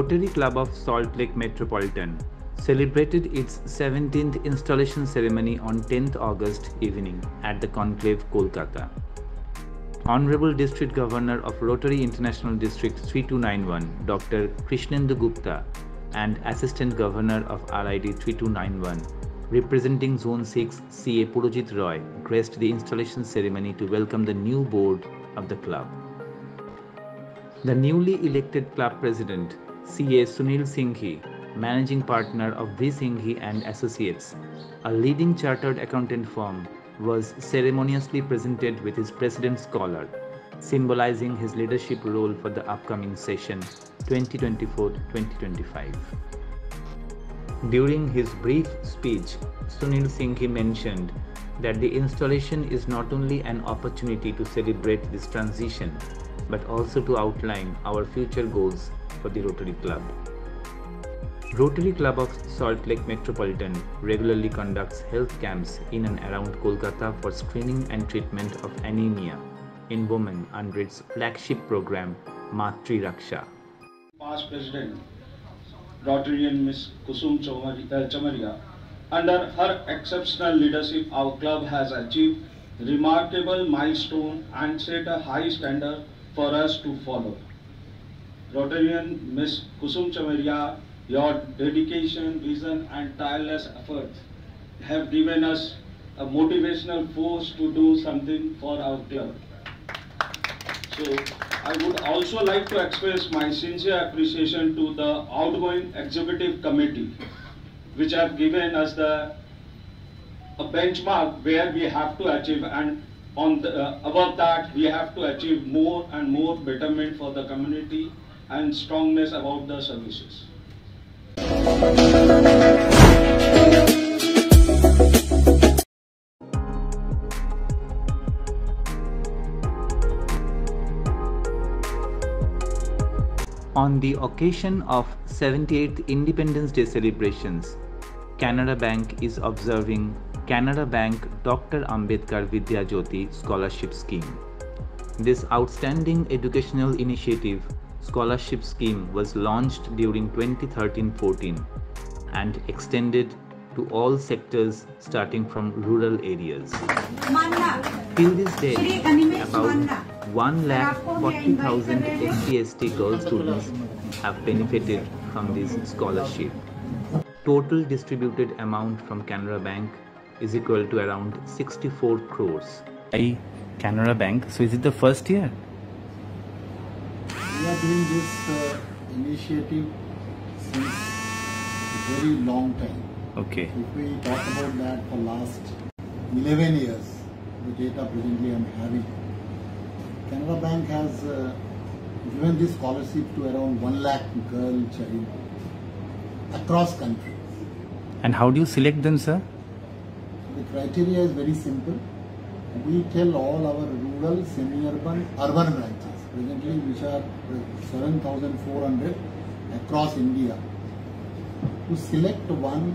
Rotary Club of Salt Lake Metropolitan celebrated its 17th installation ceremony on 10th August evening at the Conclave, Kolkata. Honorable District Governor of Rotary International District 3291, Dr. Krishnendu Gupta, and Assistant Governor of RID 3291, representing Zone 6 CA Purojit Roy, graced the installation ceremony to welcome the new board of the club. The newly elected club president, CA Sunil Singhi, managing partner of V. Singhi and Associates, a leading chartered accountant firm, was ceremoniously presented with his president's collar, symbolizing his leadership role for the upcoming session 2024-2025. During his brief speech, Sunil Singhi mentioned that the installation is not only an opportunity to celebrate this transition, but also to outline our future goals for the Rotary Club. Rotary Club of Salt Lake Metropolitan regularly conducts health camps in and around Kolkata for screening and treatment of anemia in women under its flagship program, Matri Raksha. Past President, Rotarian Ms. Kusum Chamaria, under her exceptional leadership, our club has achieved remarkable milestone and set a high standard for us to follow. Rotarian Ms. Kusum Chamaria, your dedication, vision and tireless efforts have given us a motivational force to do something for our club. So I would also like to express my sincere appreciation to the outgoing executive committee, which have given us a benchmark where we have to achieve, and above that we have to achieve more and more betterment for the community and strongness about the services. On the occasion of 78th Independence Day celebrations, Canara Bank is observing Canara Bank Dr. Ambedkar Vidya Jyoti Scholarship Scheme. This outstanding educational initiative scholarship scheme was launched during 2013-14 and extended to all sectors starting from rural areas. Till this day, about 1,40,000 SC/ST girl students have benefited from this scholarship. Total distributed amount from Canara Bank is equal to around 64 crores. Canara Bank, so is it the first year? We are doing this initiative since a very long time. Okay. If we talk about that for last 11 years, the data presently I am having, Canara Bank has given this scholarship to around 1 lakh girl child across country. And how do you select them, sir? The criteria is very simple. We tell all our rural, semi-urban, urban branches, presently which are 7,400 across India, to select one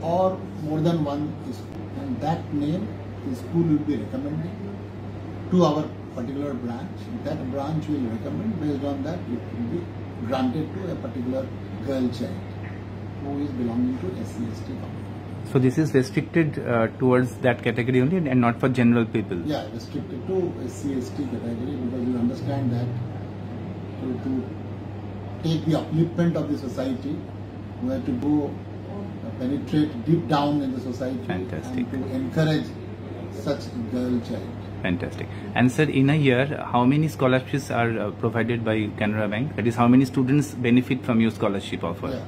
or more than one school, and that name the school will be recommended to our particular branch. That branch will recommend, based on that it will be granted to a particular girl child who is belonging to SC/ST community. So this is restricted towards that category only and not for general people? Yeah, restricted to SC/ST category, because you understand that to take the upliftment of the society, we have to go penetrate deep down in the society. Fantastic. And to encourage such girl child. Fantastic. And sir, in a year, how many scholarships are provided by Canara Bank? That is, how many students benefit from your scholarship offer? Yeah.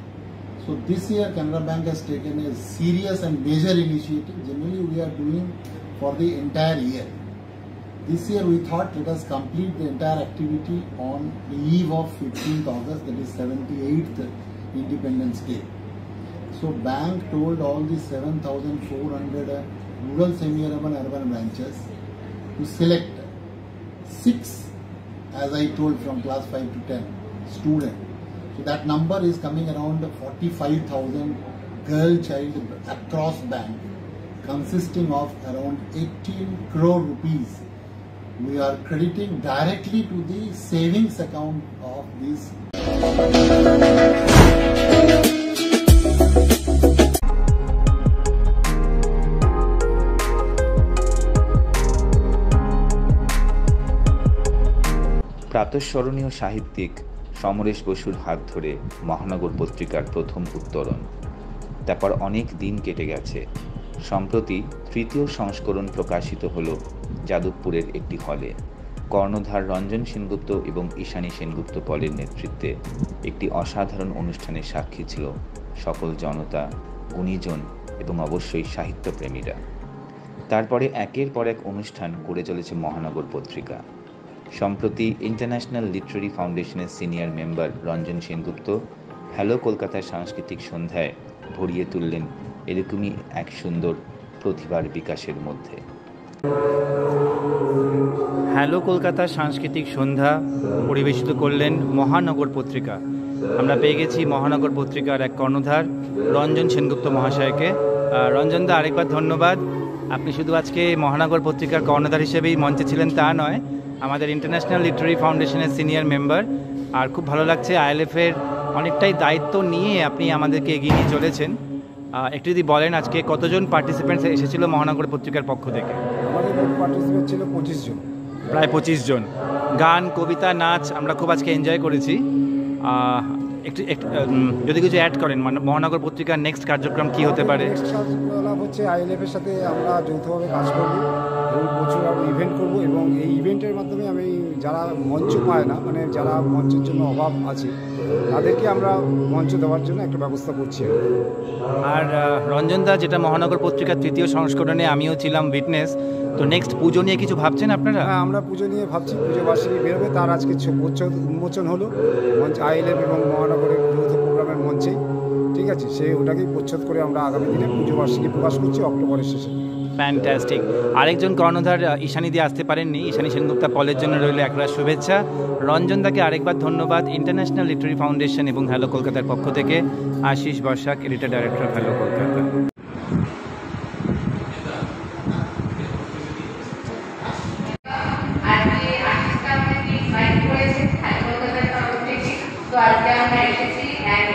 So this year Canara Bank has taken a serious and major initiative. Generally we are doing for the entire year. This year we thought let us complete the entire activity on the eve of 15th August, that is 78th Independence Day. So bank told all the 7,400 rural, semi-urban, urban branches to select 6, as I told, from class 5 to 10 students. So that number is coming around 45,000 girl child across bank, consisting of around 18 crore rupees. We are crediting directly to the savings account of these. প্রাতঃস্মরণীয় সাহিত্যিক সমরেশ বসুর হাত ধরে মহানগর পত্রিকার প্রথম উত্তরণ। তারপর অনেক দিন কেটে গেছে। সম্প্রতি তৃতীয় সংস্করণ প্রকাশিত হলো যাদবপুরের একটি হলে। কর্ণধার রঞ্জন সেনগুপ্ত এবং ঈশানী সেনগুপ্ত পলের নেতৃত্বে একটি অসাধারণ অনুষ্ঠানের সাক্ষী ছিল সকল জনতা, গুণীজন এবং অবশ্যই সাহিত্যপ্রেমীরা। তারপরে একের পর এক অনুষ্ঠান করে চলেছে মহানগর পত্রিকা। সম্প্রতি ইন্টারন্যাশনাল লিটারেরি ফাউন্ডেশনের senior member Ranjan Sengupta hello কলকাতার সাংস্কৃতিক সন্ধ্যায় ভরিয়ে তুললেন এরকমই এক সুন্দর প্রতিভার বিকাশের মধ্যে। হ্যালো কলকাতা সাংস্কৃতিক সন্ধ্যা পরিবেশিত করলেন মহানগর পত্রিকা। আমরা পেয়ে গেছি মহানগর পত্রিকার এক কর্ণধার রঞ্জন সেনগুপ্ত মহাশয়কে। রঞ্জনদা, আরেকবার ধন্যবাদ। আপনি শুধু আজকে মহানগর পত্রিকার কর্ণধার হিসেবেই মঞ্চে ছিলেন তা নয়, আমাদের ইন্টারন্যাশনাল লিটারেরি ফাউন্ডেশনের সিনিয়র মেম্বার। আর খুব ভালো লাগছে আইএলএফের অনেকটাই দায়িত্ব নিয়ে আপনি আমাদেরকে এগিয়ে নিয়ে চলেছেন। একটু যদি বলেন আজকে কতজন পার্টিসিপেন্টস এসেছিল মহানগর পত্রিকার পক্ষ থেকে? আমাদের পার্টিসিপেন্ট ছিল 25 জন, প্রায় 25 জন। গান, কবিতা, নাচ আমরা খুব আজকে এনজয় করেছি। একটু যদি কিছু অ্যাড করেন, মানে মহানগর পত্রিকার নেক্সট কার্যক্রম কি হতে পারে? নেক্সট কার্যক্রম হচ্ছে আইএলএফের সাথে আমরা যৌথভাবে কাজ করব এবং প্রচুর আরও ইভেন্ট করব, এবং এই ইভেন্টের মাধ্যমে আমি যারা মঞ্চ পায় না, মানে যারা মঞ্চের জন্য অভাব আছে, তাদেরকে আমরা মঞ্চ দেওয়ার জন্য একটা ব্যবস্থা করছি। আর রঞ্জনদা, যেটা মহানগর পত্রিকার তৃতীয় সংস্করণে আমিও ছিলাম উইটনেস, তো নেক্সট পুজো নিয়ে কিছু ভাবছেন আপনারা? হ্যাঁ, আমরা পুজো নিয়ে ভাবছি। পুজো বার্ষিকী বেরোবে, তার আজকে উন্মোচন হলো মঞ্চ আইএলএফ এবং মহানগরের যৌথ প্রোগ্রামের মঞ্চেই। ঠিক আছে, সেই ওটাকেই প্রচ্ছদ করে আমরা আগামী দিনে পুজো বার্ষিকী প্রকাশ করছি অক্টোবরের শেষে। ফ্যান্টাস্টিক। আরেকজন কর্ণধার ঈশানী দিয়ে আসতে পারেননি, ঈশানী সেনগুপ্তা পলের জন্য রইল একরা শুভেচ্ছা। রঞ্জনদাকে আরেকবার ধন্যবাদ ইন্টারন্যাশনাল লিটারেরি ফাউন্ডেশন এবং হ্যালো কলকাতার পক্ষ থেকে। Ashis Basak, editor director of hello Kolkata. আজকে আমরা এসেছি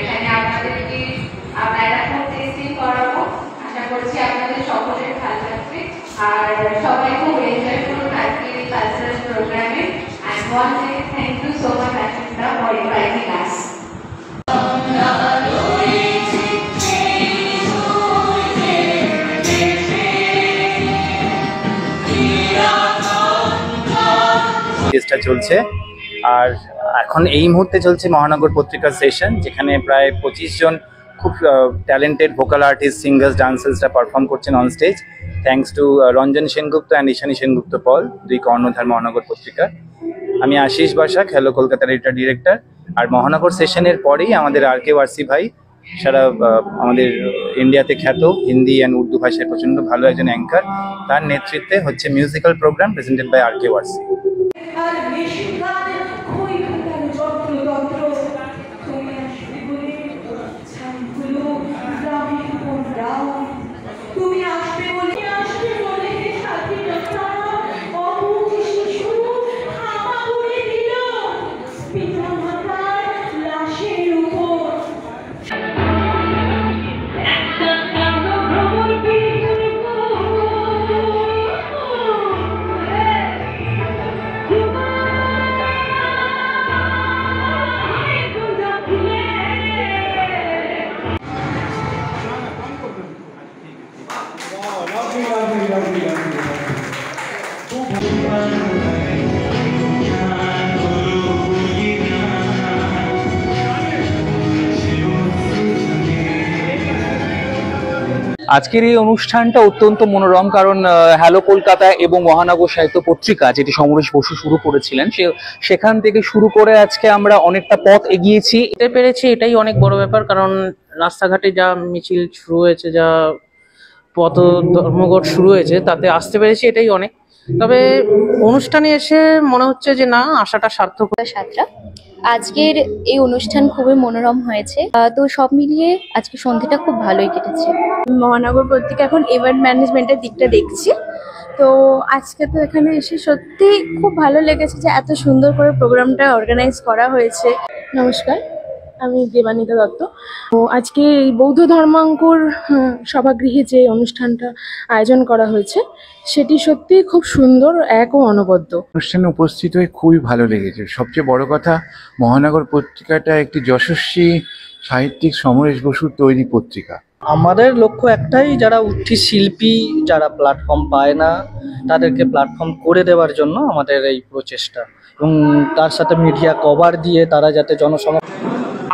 এখানে আপনাদেরকে আপনারা ফুড টেস্টিং করাবো। আশা করছি আপনাদের সকলের ভালো লাগবে আর সবাই খুব এনজয় করুন আজকের এই কালচারাল প্রোগ্রামে। And once again thank you so much আশিসদা ফর ইনভাইটিং আস। চেষ্টা চলছে, আর এখন এই মুহূর্তে চলছে মহানগর পত্রিকার সেশন, যেখানে প্রায় 25 জন খুব ট্যালেন্টেড ভোকাল আর্টিস্ট, সিঙ্গার্স, ডান্সার্সরা পারফর্ম করছেন on stage, thanks to Ranjan Sengupta and Ishani Sengupta Paul, দুই কর্ণধার মহানগর পত্রিকা। আমি আশিস বসাক, হ্যালো কলকাতার এডিটর ডিরেক্টর। আর মহানগর সেশনের পরেই আমাদের RKYC ভাই, সারা আমাদের ইন্ডিয়াতে খ্যাত হিন্দি অ্যান্ড উর্দু ভাষায় প্রচণ্ড ভালো একজন অ্যাঙ্কার, তার নেতৃত্বে হচ্ছে musical program presented by RKYC। আজকের এই অনুষ্ঠানটা অত্যন্ত মনোরম, কারণ হ্যালো কলকাতা এবং মহানগর সাহিত্য পত্রিকা যেটি সমরেশ বসু শুরু করেছিলেন, সেখান থেকে শুরু করে আজকে আমরা অনেকটা পথ এগিয়েছি, এতে পেরেছি, এটাই অনেক বড় ব্যাপার। কারণ রাস্তাঘাটে যা মিছিল শুরু হয়েছে, যা পথ ধর্মঘট শুরু হয়েছে, তাতে আসতে পেরেছি, এটাই অনেক। তবে অনুষ্ঠানে এসে মনে হচ্ছে যে না, আশাটা সার্থক। সাতটা আজকের এই অনুষ্ঠান খুবই মনোরম হয়েছে, তো সব মিলিয়ে আজকে সন্ধ্যাটা খুব ভালোই কেটেছে। মহানগর পত্রিকা এখন ইভেন্ট ম্যানেজমেন্টের দিকটা দেখছি, তো আজকে তো এখানে এসে সত্যি খুব ভালো লেগেছে যে এত সুন্দর করে প্রোগ্রামটা অর্গানাইজ করা হয়েছে। নমস্কার, আমি দেবানিতা দত্ত। তো আজকে এই বৌদ্ধ ধর্মাঙ্কুর সভাগৃহে যে অনুষ্ঠানটা আয়োজন করা হয়েছে সেটি সত্যি খুব সুন্দর, এক ও অনবদ্য। অনুষ্ঠানে উপস্থিত হয়ে খুবই ভালো লেগেছে। সবচেয়ে বড় কথা, মহানগর পত্রিকাটা একটি যশস্বী সাহিত্যিক সমরেশ বসুর তৈরি পত্রিকা। আমাদের লক্ষ্য একটাই, যারা উঠতি শিল্পী যারা প্ল্যাটফর্ম পায় না তাদেরকে প্ল্যাটফর্ম করে দেওয়ার জন্য আমাদের এই প্রচেষ্টা, এবং তার সাথে মিডিয়া কভার দিয়ে তারা যাতে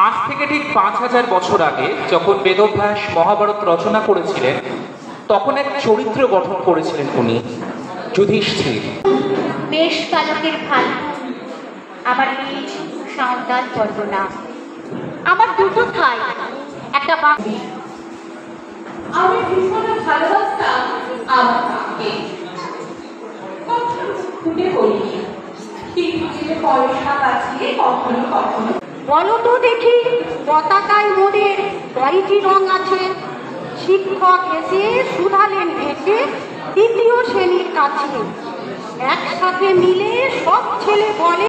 আজ থেকে ঠিক 5000 বছর আগে যখন বেদব্যাস মহাভারত রচনা করেছিলেন, তখন এক চরিত্র গঠন করেছিলেন উনি, যুধিষ্ঠির। বেশ পালকের ভালো আমার নিজ সন্তান বর্ণনা, আমার দুটো ঠাই, একটা বাকি। আমি ভীষণ ভালোবাসতাম আমার মাকে, কখনো ফুটে বলিনি, কিন্তু পয়সা বাঁচিয়ে কখনো কখনো। বলো তো দেখি পতাকায় মোদের কয়টি রং আছে? শিক্ষক এসে শুধালেন ভেসে দ্বিতীয় শ্রেণীর কাছে, একসাথে মিলে সব ছেলে বলে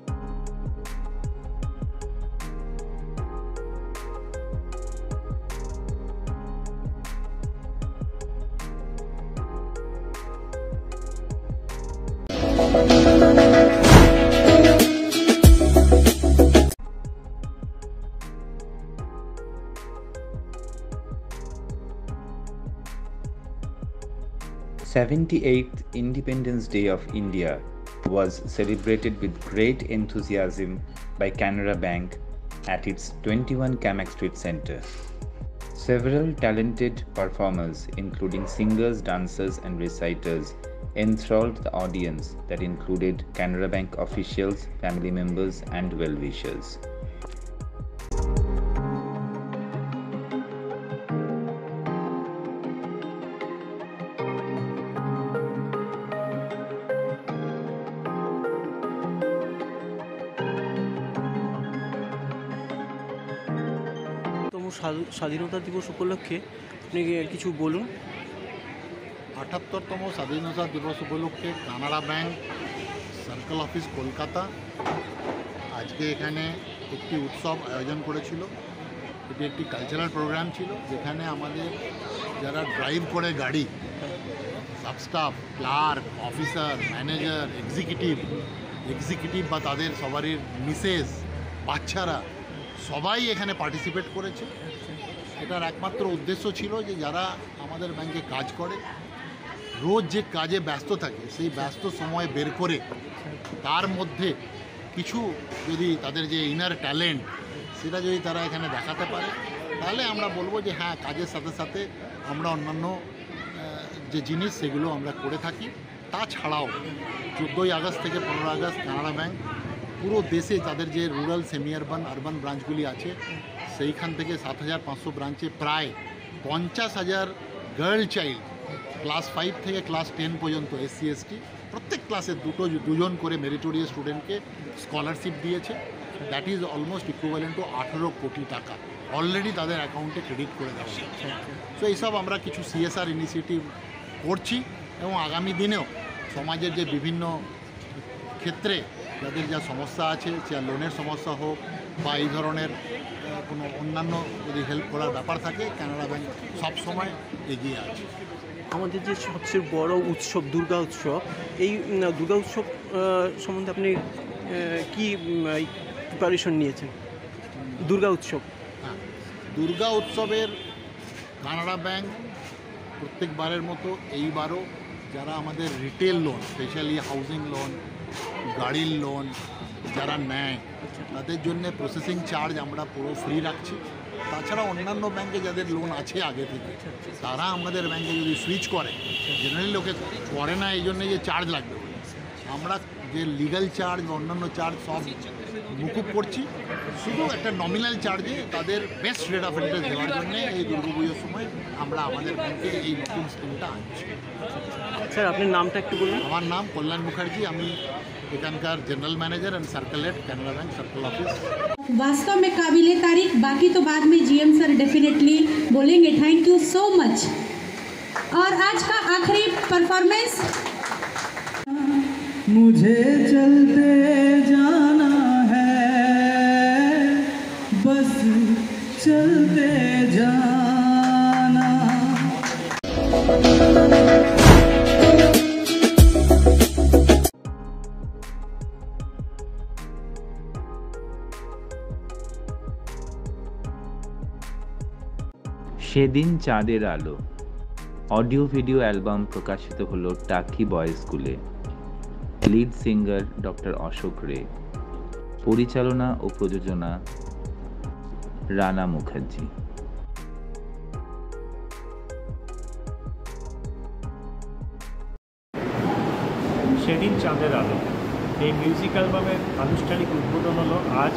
The 78th Independence Day of India was celebrated with great enthusiasm by Canara Bank at its 21 Camac Street Center. Several talented performers, including singers, dancers, and reciters, enthralled the audience that included Canara Bank officials, family members, and well-wishers. স্বাধীনতা দিবস উপলক্ষে আপনি কিছু বলুন। 78তম স্বাধীনতা দিবস উপলক্ষে Canara bank circle office Kolkata আজকে এখানে একটি উৎসব আয়োজন করেছিল। এটি একটি কালচারাল প্রোগ্রাম ছিল, যেখানে আমাদের যারা ড্রাইভ করে গাড়ি, সাবস্টাফ, ক্লার্ক, অফিসার, ম্যানেজার, এক্সিকিউটিভ বা তাদের সবারই মিসেস, বাচ্চারা সবাই এখানে পার্টিসিপেট করেছে। এটার একমাত্র উদ্দেশ্য ছিল যে যারা আমাদের ব্যাংকে কাজ করে, রোজ যে কাজে ব্যস্ত থাকে, সেই ব্যস্ত সময় বের করে তার মধ্যে কিছু যদি তাদের যে ইনার ট্যালেন্ট সেটা যদি তারা এখানে দেখাতে পারে, তাহলে আমরা বলবো যে হ্যাঁ, কাজের সাথে সাথে আমরা অন্যান্য যে জিনিস সেগুলো আমরা করে থাকি। তাছাড়াও 14ই আগস্ট থেকে 15 আগস্ট কানাড়া ব্যাংক পুরো দেশে তাদের যে রুরাল, সেমি আরবান ব্রাঞ্চগুলি আছে, সেইখান থেকে 7500 ব্রাঞ্চে প্রায় 50,000 গার্ল চাইল্ড ক্লাস 5 থেকে ক্লাস 10 পর্যন্ত SC ST প্রত্যেক ক্লাসে দুজন করে মেরিটোরিয়াস স্টুডেন্টকে স্কলারশিপ দিয়েছে। That is almost equivalent to 18 কোটি টাকা অলরেডি তাদের অ্যাকাউন্টে ক্রেডিট করে দেওয়া হয়েছে। সো এইসব আমরা কিছু CSR ইনিশিয়েটিভ করছি, এবং আগামী দিনেও সমাজের যে বিভিন্ন ক্ষেত্রে যাদের যা সমস্যা আছে, যা লোনের সমস্যা হোক বা এই ধরনের কোনো অন্যান্য যদি হেল্প করার ব্যাপার থাকে, কানাড়া ব্যাংক সবসময় এগিয়ে আছে। আমাদের যে সবচেয়ে বড় উৎসব দুর্গা উৎসব, এই দুর্গা উৎসব সম্বন্ধে আপনি কি প্রিপারেশন নিয়েছেন? দুর্গা উৎসব, দুর্গা উৎসবের কানাড়া ব্যাংক প্রত্যেকবারের মতো এইবারও যারা আমাদের retail loan, specially housing loan, গাড়ির লোন যারা নেয়, তাদের জন্য প্রসেসিং চার্জ আমরা পুরো ফ্রি রাখছি। তাছাড়া অন্যান্য ব্যাংকে যাদের লোন আছে আগে থেকে, তারা আমাদের ব্যাংকে যদি সুইচ করে, জেনারেলি লোকে করে না এই জন্যে যে চার্জ লাগবে, আমরা যে লিগ্যাল চার্জ বা অন্যান্য চার্জ সব মুকুব করছি, শুধু একটা নমিনাল চার্জে তাদের বেস্ট রেট অফ ইন্টারেস্ট দেওয়ার জন্য এই দুর্গাপুজোর সময় আমরা আমাদের ব্যাংকে এই নতুন স্কিমটা আনছি। স্যার, আপনার নামটা একটু বলুন। আমার নাম কল্যাণ মুখার্জি, আমি এখানকার general manager and circle head Canara bank circle office. वास्तव में काबिले तारीफ, बाकी तो बाद में GM सर डेफिनेटली बोलेंगे। Thank you so much. और आज का आखिरी परफॉर्मेंस, मुझे चलते जाना है बस সেদিন চাঁদের আলো অডিও ভিডিও অ্যালবাম প্রকাশিত হলো টাকি বয়েজ স্কুলে। লিড সিঙ্গার ডক্টর অশোক রে, পরিচালনা ও প্রযোজনা রানা মুখার্জি। সেদিন চাঁদের আলো এই মিউজিক অ্যালবামের আনুষ্ঠানিক উদ্বোধন হলো আজ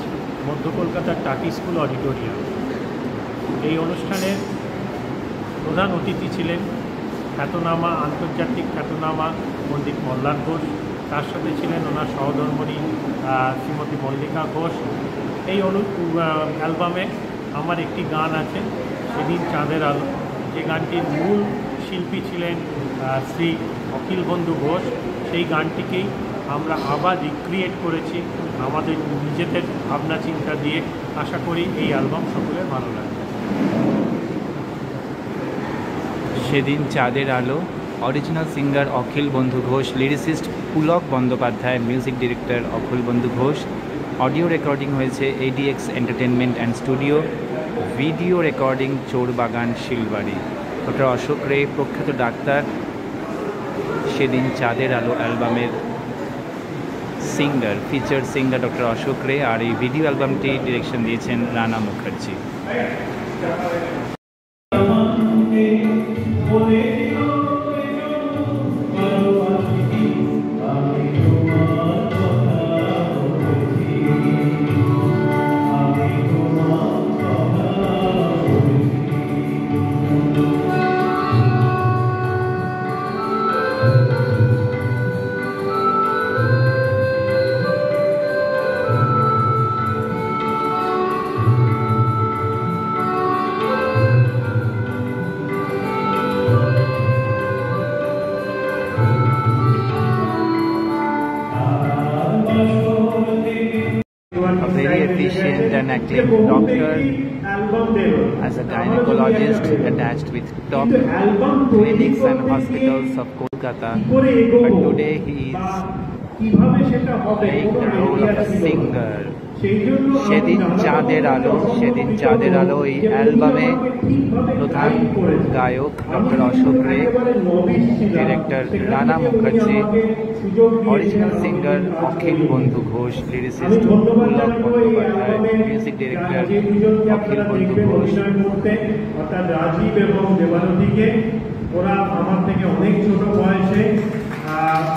মধ্য কলকাতার টাকি স্কুল অডিটোরিয়াম। এই অনুষ্ঠানের প্রধান অতিথি ছিলেন খ্যাতনামা আন্তর্জাতিক খ্যাতনামা পণ্ডিত মল্লার ঘোষ, তার সাথে ছিলেন ওনার সহধর্মণী শ্রীমতী মল্লিকা ঘোষ। এই অ্যালবামে আমার একটি গান আছে সেদিন চাঁদের আলো, যে গানটির মূল শিল্পী ছিলেন শ্রী অখিল বন্ধু ঘোষ। সেই গানটিকেই আমরা আবার রিক্রিয়েট করেছি আমাদের নিজেদের ভাবনা চিন্তা দিয়ে। আশা করি এই অ্যালবাম সকলের ভালো লাগবে। সেদিন চাঁদের আলো, original singer Akhil Bandhu Ghosh, lyricist Pulak Bandyopadhyay, music director Akhil Bandhu Ghosh. Audio recording হয়েছে ADX entertainment and studio, video recording Chorbagan Shilbari. Doctor Ashok Ray প্রখ্যাত ডাক্তার, সেদিন চাঁদের আলো অ্যালবামের singer, feature singer doctor Ashok Ray. আর এই ভিডিও অ্যালবামটি ডিরেকশন দিয়েছেন Rana Mukherjee. A very efficient and acclaimed doctor, as a gynecologist attached with top clinics and hospitals of Kolkata, but today he is playing the role of a singer. সেদিন চাঁদের আলো, সেদিন চাঁদের আলো এই অ্যালবামে প্রধান গায়ক doctor Ashok Ray, director Rana Mukherjee, original singer Akhil Bandhu Ghosh, lyricist Pulak Bandyopadhyay, music director Akhil Bandhu Ghosh. অর্থাৎ রাজীব এবং দেবারতীকে, ওরা আমার থেকে অনেক ছোট বয়সে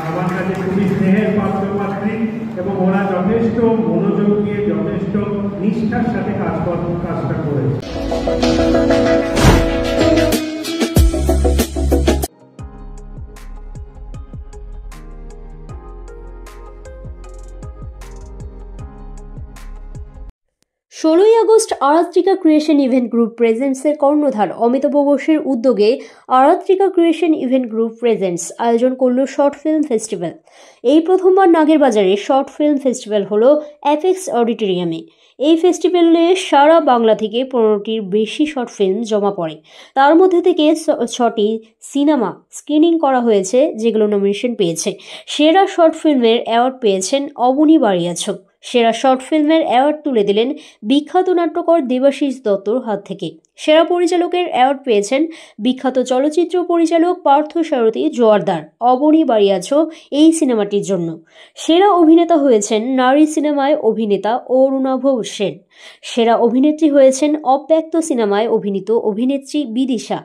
আমার কাছে খুবই স্নেহের পাত্রপাত্রী এবং ওরা যথেষ্ট মনোযোগ দিয়ে যথেষ্ট নিষ্ঠার সাথে কাজটা করেছে। ষোলোই August Aratrika creation event group প্রেজেন্টসের কর্ণধার অমিতাভ ঘোষের উদ্যোগে Aratrika creation event group presents আয়োজন করল শর্ট ফিল্ম ফেস্টিভ্যাল। এই প্রথমবার নাগের বাজারে শর্ট ফিল্ম ফেস্টিভ্যাল হলো অ্যাপেক্স অডিটোরিয়ামে। এই ফেস্টিভ্যালে সারা বাংলা থেকে 15টির বেশি শর্ট ফিল্ম জমা পড়ে। তার মধ্যে থেকে 6টি সিনেমা স্ক্রিনিং করা হয়েছে, যেগুলো নমিনেশন পেয়েছে। সেরা শর্ট ফিল্মের অ্যাওয়ার্ড পেয়েছেন অবনী বাড়িয়াছো। সেরা শর্ট ফিল্মের অ্যাওয়ার্ড তুলে দিলেন বিখ্যাত নাট্যকার দেবাশিস দত্তর হাত থেকে। সেরা পরিচালকের অ্যাওয়ার্ড পেয়েছেন বিখ্যাত চলচ্চিত্র পরিচালক পার্থসারথী জোয়ারদার। অবনী বাড়িয়াছো এই সিনেমাটির জন্য। সেরা অভিনেতা হয়েছেন নারী সিনেমায় অভিনেতা অরুণাভ সেন। সেরা অভিনেত্রী হয়েছেন অব্যক্ত সিনেমায় অভিনীত অভিনেত্রী বিদিশা।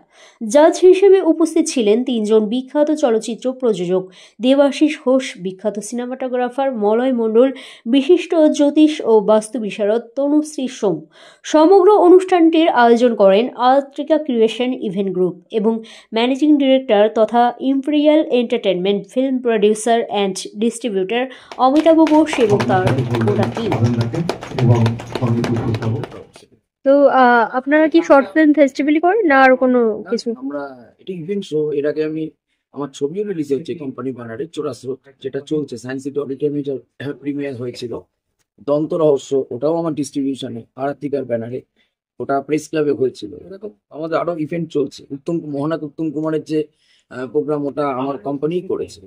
জাজ হিসেবে উপস্থিত ছিলেন 3 জন বিখ্যাত চলচ্চিত্র প্রযোজক, দেবাশিস ঘোষ, বিখ্যাত সিনেমাটোগ্রাফার মলয় মণ্ডল, বিশিষ্ট জ্যোতিষ ও বাস্তু বিশারদ তনুশ্রী সোম। সমগ্র অনুষ্ঠানটির আয়োজন করেন আরাত্রিকা ক্রিয়েশন ইভেন্ট গ্রুপ এবং ম্যানেজিং ডিরেক্টর তথা imperial entertainment film producer and distributor Amitabh Ghosh এবং তার গোটা টিম। তো আপনারা কি শর্ট ফিল্ম ফেস্টিভ্যালই করেন না আর কোনো কিছু? আমরা এটা ইভেন্ট শো, এর আগে আমি আমার ছবিও রিলিজ হয়েছে কোম্পানি ব্যানারে, চোরাস্রোত, যেটা চলছে সায়েন্স সিটি অডিটোরিয়ামে প্রিমিয়ার হয়েছিল। দন্ত রহস্য, ওটাও আমার ডিস্ট্রিবিউশনে আরাত্রিকার ব্যানারে। ওটা প্রেস ক্লাবে হয়েছিল। এরকম আমাদের আরো ইভেন্ট চলছে। মহানায়ক উত্তম কুমারের যে প্রোগ্রাম, ওটা আমার কোম্পানি করেছে।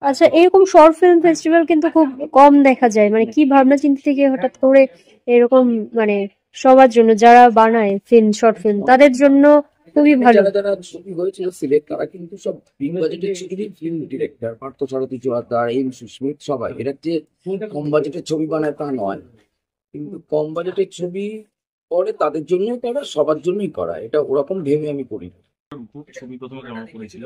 আচ্ছা, এরকম শর্ট ফিল্ম ফেস্টিভ্যাল কিন্তু খুব কম দেখা যায়, মানে কি ভাবনা চিন্তা থেকে হঠাৎ করে এরকম, মানে সবার জন্য যারা বানায় ফিল্ম, শর্ট ফিল্ম, তাদের জন্য খুবই ভালো। যারা ছবি হয়েছিল সিলেক্ট, তারা কিন্তু সব বিগ বাজেটের ছবি, ফিল্ম ডিরেক্টর পার্থ সারথী চুয়াদ্দার, এম সুস্মিত, সবাই। এরা যে কম বাজেটের ছবি বানায় তা নয়, কিন্তু কম বাজেটের ছবি করে তাদের জন্যই করা, সবার জন্যই করা। এটা ওরকম ভেবে আমি করি না। ছবি প্রথমে জমা করেছিল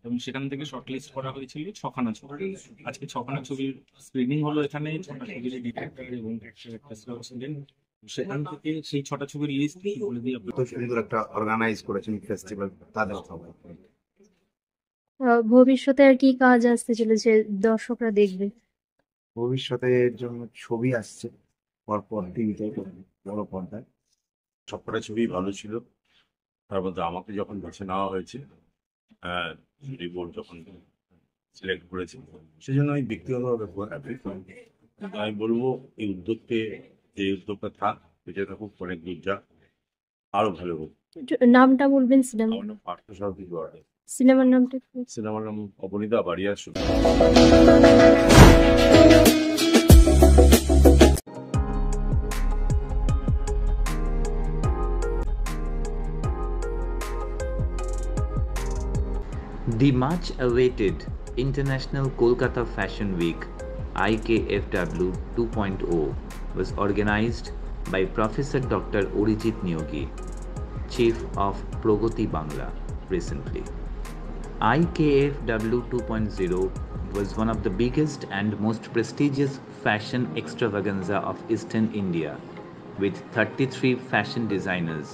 এবং সেখান থেকে শর্টলিস্ট করা হয়েছিল 6খানা ছবি। আজকে 6খানা ছবির স্ক্রিনিং হলো এখানে, 6টা ছবির ডিরেক্টর এবং সেখান থেকে সেই 6টা ছবির লিস্ট বলে দিয়ে সুন্দর একটা অর্গানাইজ করেছেন ফেস্টিভ্যাল, তাদের সবাই। ভবিষ্যতে আর কি কাজ আসতে চলেছে দর্শকরা দেখবে? ভবিষ্যতে এর জন্য ছবি আসছে পরপর টিভিতে, বড় পর্দায়। সবকটা ছবি ভালো ছিল, তার মধ্যে আমাকে যখন বেছে নেওয়া হয়েছে, জুরি বোর্ড যখন সিলেক্ট করেছে, সেজন্য আমি ব্যক্তিগতভাবে খুব হ্যাপি। আমি বলবো এই উদ্যোগটা থাক, বেঁচে থাকুক, অনেক দূর যাক, আরো ভালো হোক। নামটা বলবেন সিনেমা? আমার নাম পার্থ সারথী চুয়াদ্দার। সিনেমার নামটা? সিনেমার নাম অবনীতা বাড়িয়া শুরু। The much-awaited International Kolkata Fashion Week IKFW 2.0 was organized by Professor Dr. Orijit Neogi, Chief of Pragati Bangla, recently. IKFW 2.0 was one of the biggest and most prestigious fashion extravaganza of Eastern India, with 33 fashion designers,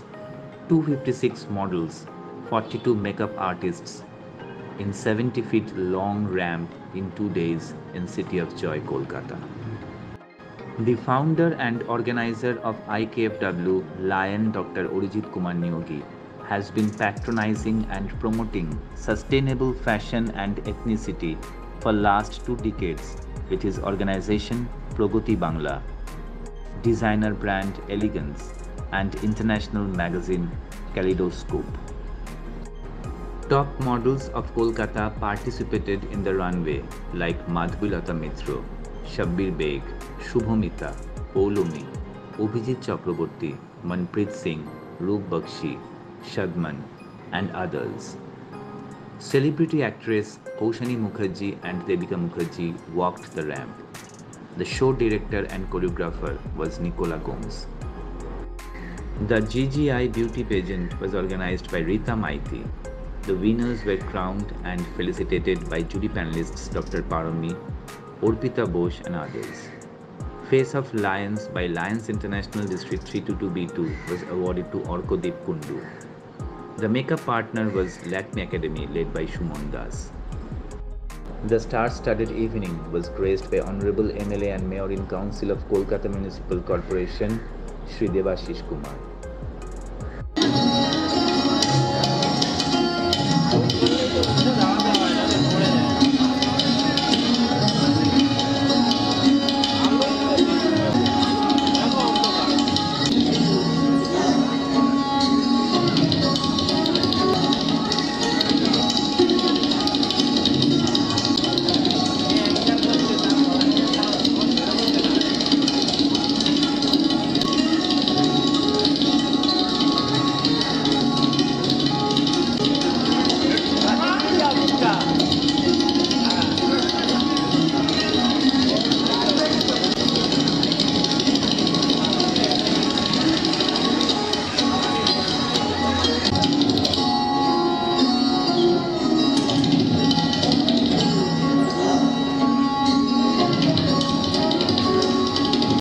256 models, 42 makeup artists, in 70 feet long ramp in 2 days in City of Joy, Kolkata. The founder and organizer of IKFW, Lion Dr. Orijit Kumar Neogi, has been patronizing and promoting sustainable fashion and ethnicity for last 2 decades with his organization Pragati Bangla, designer brand Elegance, and international magazine Kaleidoscope. Top models of Kolkata participated in the runway like Madhulata Mitra, Shabbir Beg, Shubhamita, Poulomi, Abhijit Chakraborty, Manpreet Singh, Roop Bakshi, Shadman, and others. Celebrity actress Kaushani Mukherjee and Devika Mukherjee walked the ramp. The show director and choreographer was Nicola Gomes. The GGI beauty pageant was organized by Rita Maiti. The winners were crowned and felicitated by jury panelists Dr. Parami, Orpita Bosch, and others. Face of Lions by Lions International District 322B2 was awarded to Orkodeep Kundu. The makeup partner was Lakme Academy, led by Shumon Das. The star-studded evening was graced by Honorable MLA and Mayor in Council of Kolkata Municipal Corporation, Shri Devashish Kumar.